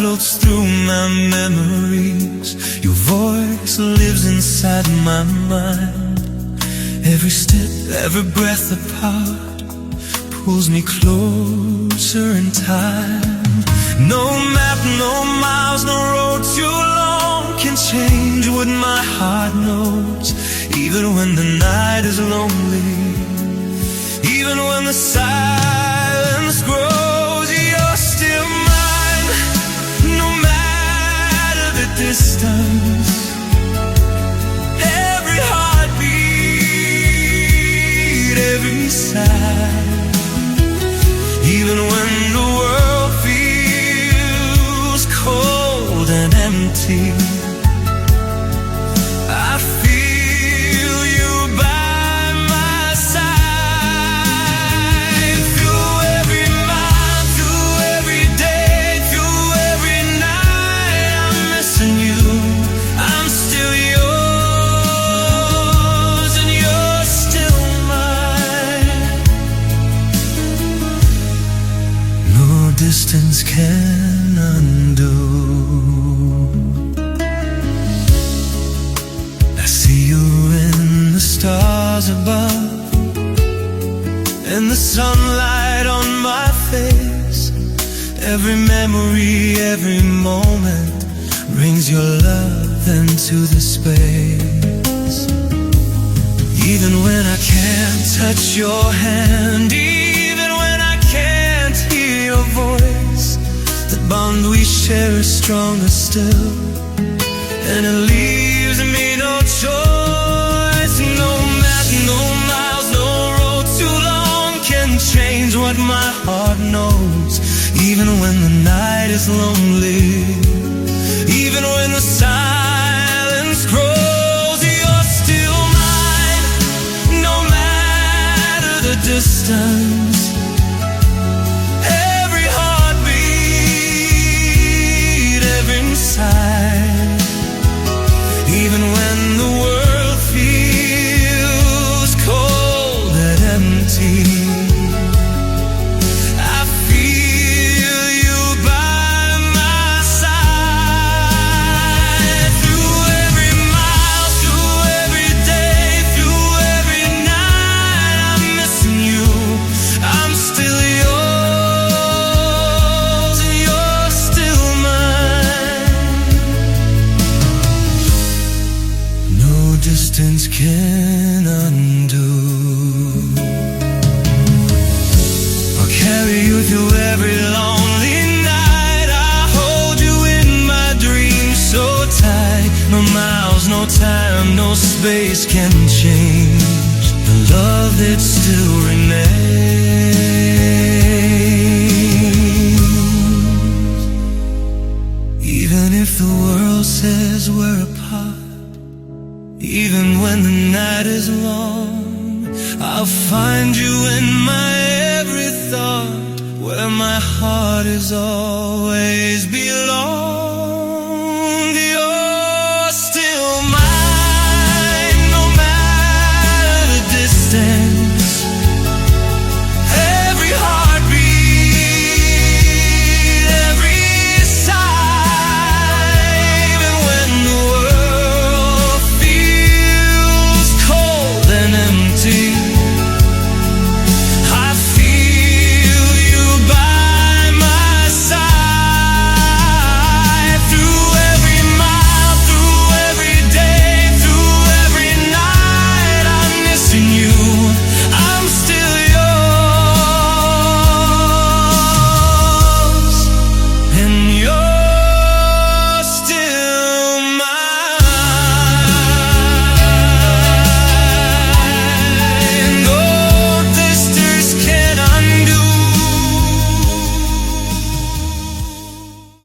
floats through my memories. Your voice lives inside my mind. Every step, every breath apart pulls me closer in time. No map, no miles, no road too long can change what my heart knows. Even when the night is lonely, even when the silence grows, you're still mine, no matter the distance. Every heartbeat, every sigh, even when the world feels cold and empty, I feel you by my side. Through every mile, through every day, through every night, I'm missing you. I'm still yours and you're still mine. No distance can undo. I see you in the stars above, in the sunlight on my face. Every memory, every moment brings your love into the space. Even when I can't touch your hand, even when I can't hear your voice, the bond we share is stronger still, and it leaves me no choice. No map, no miles, no road too long can change what my heart knows. Even when the night is lonely, even when the silence grows, you're still mine, no matter the distance. Every heartbeat, every sigh, even when the world feels cold and empty, I feel you by my side. Through every mile, through every day, through every night, I'm missing you. I'm still yours and you're still mine. No distance can undo. I'll carry you through every lonely night. I hold you in my dreams so tight. No miles, no time, no space can change the love that still remains. Even if the world says we're apart, even when the night is long, I'll find you in my every thought, where my heart is always belong.